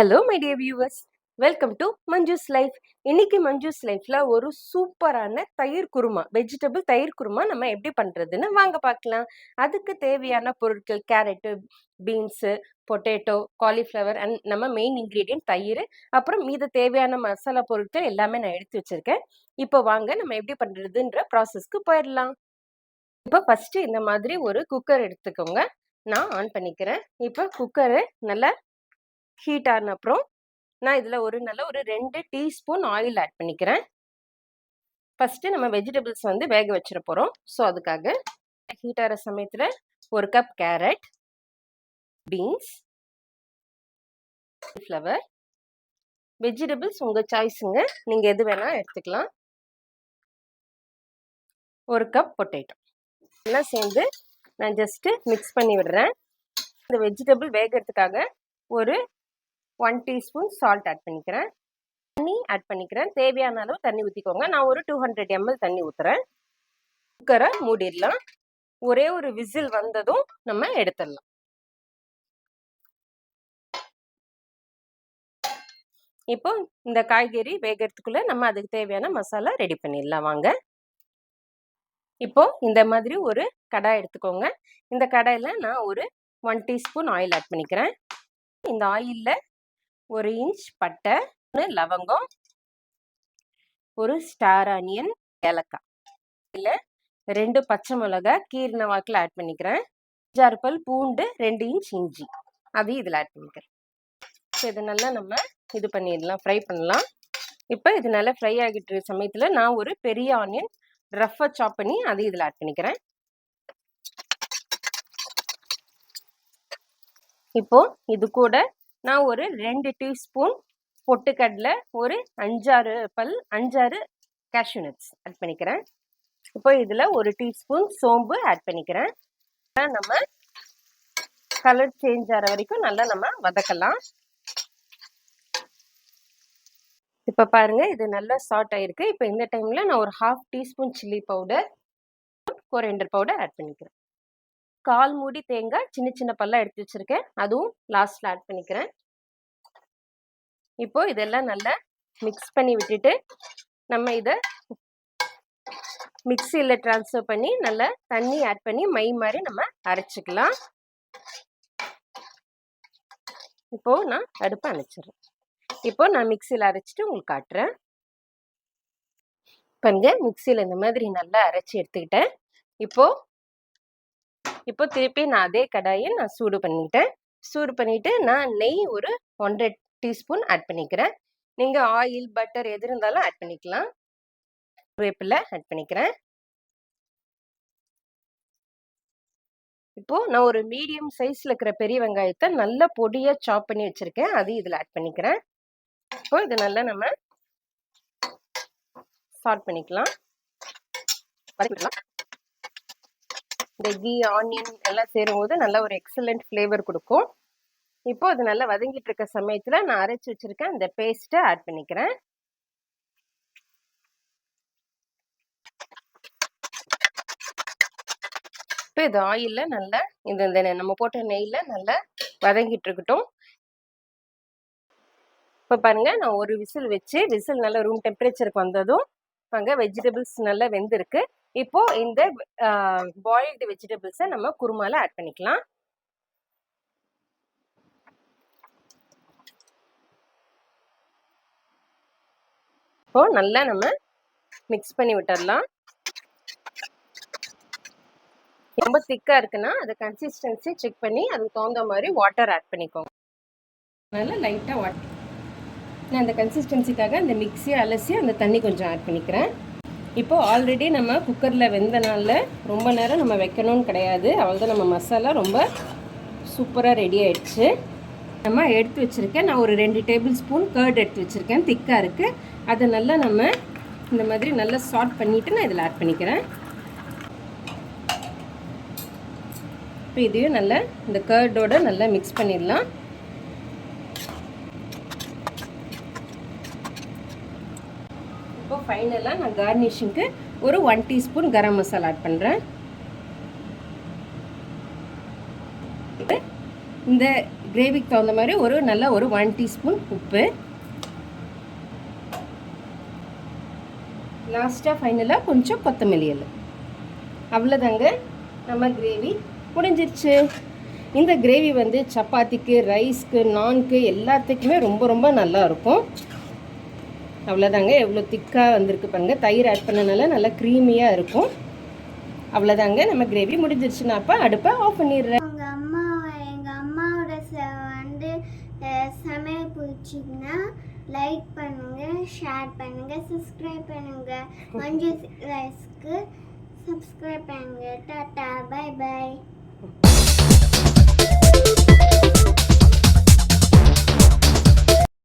Hello my dear viewers, welcome to Manju's life. இன்னைக்கு மஞ்சுஸ் லைஃப்ல ஒரு சூப்பரான தயிர் குருமா, வெஜிடபிள் தயிர் குருமா நம்ம எப்படி பண்றதுன்னு வாங்க பார்க்கலாம். அதுக்கு தேவையான பொருட்கள் carrot, beans, potato, cauliflower and நம்ம மெயின் இன்க்ரீடியன்ட் தயிர். அப்புறம் மீத தேவையான மசாலா பொருட்கள் எல்லாமே நான் எடுத்து வச்சிருக்கேன். இப்போ வாங்க நம்ம எப்படி பண்றதுன்ற ப்ராசஸ்க்கு போயிடலாம். இப்போ ஃபர்ஸ்ட் இந்த மாதிரி ஒரு குக்கர் எடுத்துக்கோங்க. நான் ஆன் பண்ணிக்கிறேன். இப்போ குக்கரு நல்லா ஹீட் ஆன அப்புறம் நான் இதில் ஒரு 2 டீஸ்பூன் ஆயில் ஆட் பண்ணிக்கிறேன். ஃபர்ஸ்ட் நம்ம வெஜிடபிள்ஸ் வந்து வேக வச்சிட போகிறோம். ஸோ அதுக்காக ஹீட் ஆகிற சமயத்தில் ஒரு cup carrot, beans, flower, vegetables உங்கள் சாய்ஸுங்க, நீங்கள் எது வேணால் எடுத்துக்கலாம். ஒரு கப் பொட்டேட்டோ எல்லாம் சேர்ந்து நான் ஜஸ்ட்டு மிக்ஸ் பண்ணி விடுறேன். இந்த வெஜிடபிள் வேகிறதுக்காக ஒரு 1 டீஸ்பூன் சால்ட் ஆட் பண்ணிக்கிறேன். தண்ணி ஆட் பண்ணிக்கிறேன். தேவையான அளவு தண்ணி ஊற்றிக்கோங்க. நான் ஒரு 200 ml தண்ணி ஊற்றுறேன். குக்கரை மூடிடலாம். ஒரே ஒரு விசில் வந்ததும் நம்ம எடுத்துடலாம். இப்போ இந்த காய்கறி வேகிறதுக்குள்ள நம்ம அதுக்கு தேவையான மசாலா ரெடி பண்ணிடலாம் வாங்க. இப்போ இந்த மாதிரி ஒரு கடாய் எடுத்துக்கோங்க. இந்த கடாயில் நான் ஒரு 1 டீஸ்பூன் ஆயில் ஆட் பண்ணிக்கிறேன். இந்த ஆயிலில் 1 இன்ச் பட்டை, 1 லவங்கம், ஒரு ஸ்டார் ஆனியன், ஏலக்காய், இல்லை 2 பச்சை மிளகாய் கீரின வாக்கில் ஆட் பண்ணிக்கிறேன். 5 பல் பூண்டு, 2 இன்ச் இஞ்சி, அதையும் இதில் ஆட் பண்ணிக்கிறேன். ஸோ இது நல்லா நம்ம இது பண்ணிடலாம், ஃப்ரை பண்ணலாம். இப்போ இது நல்லா ஃப்ரை ஆகிட்டு இருக்க சமயத்தில் நான் ஒரு பெரிய ஆனியன் ரஃப்பாக சாப் பண்ணி அதையும் இதில் ஆட் பண்ணிக்கிறேன். இப்போ இது கூட நான் ஒரு 2 டீஸ்பூன் பொட்டுக்கடலை, ஒரு 5-6 கேஷ்யூ நட்ஸ் ஆட் பண்ணிக்கிறேன். இப்போ இதில் ஒரு டீஸ்பூன் சோம்பு ஆட் பண்ணிக்கிறேன். நம்ம கலர் சேஞ்ச் ஆகிற வரைக்கும் நல்லா நம்ம வதக்கலாம். இப்போ பாருங்க, இது நல்லா சாட் ஆயிருக்கு. இப்போ இந்த டைம்ல நான் ஒரு 1/2 teaspoon chilli powder, coriander powder add பண்ணிக்கிறேன். 1/4 மூடி தேங்காய் சின்ன சின்ன பல்லா எடுத்து வச்சிருக்கேன், அதுவும் லாஸ்ட்ல ஆட் பண்ணிக்கிறேன். இப்போ இதெல்லாம் நல்லா மிக்ஸ் பண்ணி விட்டுட்டு நம்ம இதை மிக்சியில் ட்ரான்ஸ்ஃபர் பண்ணி நல்லா தண்ணி ஆட் பண்ணி மை மாதிரி நம்ம அரைச்சிக்கலாம். இப்போ நான் அடுப்பை அணைச்சிடுறேன். இப்போ நான் மிக்சியில் அரைச்சிட்டு உங்களுக்கு காட்டுறேன். பாருங்க, மிக்சியில் இந்த மாதிரி நல்லா அரைச்சி எடுத்துக்கிட்டேன். இப்போ திருப்பி நான் அதே கடாயை நான் சூடு பண்ணிட்டு நான் நெய் ஒரு 1.5 டீஸ்பூன் ஆட் பண்ணிக்கிறேன். நீங்கள் ஆயில், பட்டர் எது இருந்தாலும் ஆட் பண்ணிக்கலாம். வேப்பிலை ஆட் பண்ணிக்கிறேன். இப்போ நான் ஒரு மீடியம் சைஸ்ல இருக்கிற பெரிய வெங்காயத்தை நல்லா பொடியா சாப் பண்ணி வச்சிருக்கேன், அதையும் இதில் ஆட் பண்ணிக்கிறேன். இப்போ இது நல்லா நம்ம சாட் பண்ணிக்கலாம். இந்த கீ, ஆனியன் எல்லாம் சேரும்போது நல்ல ஒரு எக்ஸலண்ட் ஃப்ளேவர் கொடுக்கும். இப்போ அது நல்லா வதங்கிட்டு இருக்க சமயத்துல நான் அரைச்சி வச்சிருக்கேன் இந்த பேஸ்ட்டை ஆட் பண்ணிக்கிறேன். இப்போ இது ஆயில்ல நல்லா இந்த நம்ம போட்ட நெய்ல நல்லா வதங்கிட்டு இருக்கட்டும். இப்போ பாருங்க, நான் ஒரு விசில் வச்சு விசில் நல்லா ரூம் டெம்பரேச்சருக்கு வந்ததும் பாருங்க வெஜிடபிள்ஸ் நல்லா வெந்திருக்கு. இப்போ இந்த பாயில்டு வெஜிடபிள்ஸை நம்ம குருமால ஆட் பண்ணிக்கலாம். இப்போ நல்லா நம்ம மிக்ஸ் பண்ணி விட்டுடலாம். ரொம்ப திக்கா இருக்குன்னா அது கன்சிஸ்டன்சி செக் பண்ணி அதுக்கு தகுந்த மாதிரி வாட்டர் ஆட் பண்ணிக்கோங்க. அதனால லைட்டாக வாட்டர், நான் அந்த கன்சிஸ்டன்சிக்காக அந்த மிக்ஸியை அலசி அந்த தண்ணி கொஞ்சம் ஆட் பண்ணிக்கிறேன். இப்போ ஆல்ரெடி நம்ம குக்கரில் வெந்தனால ரொம்ப நேரம் நம்ம வைக்கணும்னு கிடையாது. அவ்வளோதான், நம்ம மசாலா ரொம்ப சூப்பராக ரெடி ஆயிடுச்சு. நம்ம எடுத்து வச்சுருக்கேன், நான் ஒரு 2 டேபிள் ஸ்பூன் கர்ட் எடுத்து வச்சுருக்கேன், திக்காக இருக்குது. அதை நல்லா நம்ம இந்த மாதிரி நல்லா சாட் பண்ணிவிட்டு நான் இதில் ஆட் பண்ணிக்கிறேன். இப்போ இதையும் நல்லா இந்த கர்டோட நல்லா மிக்ஸ் பண்ணிடலாம். இப்போ ஃபைனலாக நான் கார்னிஷிங்க்கு ஒரு 1 டீஸ்பூன் கரம் மசாலா ஆட் பண்ணுறேன். இந்த கிரேவிக்கு தகுந்த மாதிரி ஒரு 1 டீஸ்பூன் உப்பு. லாஸ்ட்டாக ஃபைனலாக கொஞ்சம் கொத்தமல்லி இலை. அவ்வளோதாங்க, நம்ம கிரேவி முடிஞ்சிருச்சு. இந்த கிரேவி வந்து சப்பாத்திக்கு, ரைஸ்க்கு, நான்க்கு எல்லாத்துக்குமே ரொம்ப ரொம்ப நல்லாயிருக்கும். அவ்வளோதாங்க, எவ்வளோ திக்காக வந்திருக்கு பாருங்கள். தயிர் ஆட் பண்ணனால நல்லா க்ரீமியாக இருக்கும். அவ்வளோதாங்க, நம்ம கிரேவி முடிஞ்சிருச்சு. நான் அப்போ அடுப்பை ஆஃப் பண்ணிடுறேன். எங்கள் அம்மாவோட வந்து சமையல் பிடிச்சிங்கன்னா லைக் பண்ணுங்கள், ஷேர் பண்ணுங்கள், சப்ஸ்கிரைப் பண்ணுங்கள். மஞ்சு ரைஸ்க்கு சப்ஸ்கிரைப் பண்ணுங்கள். Tata, bye by.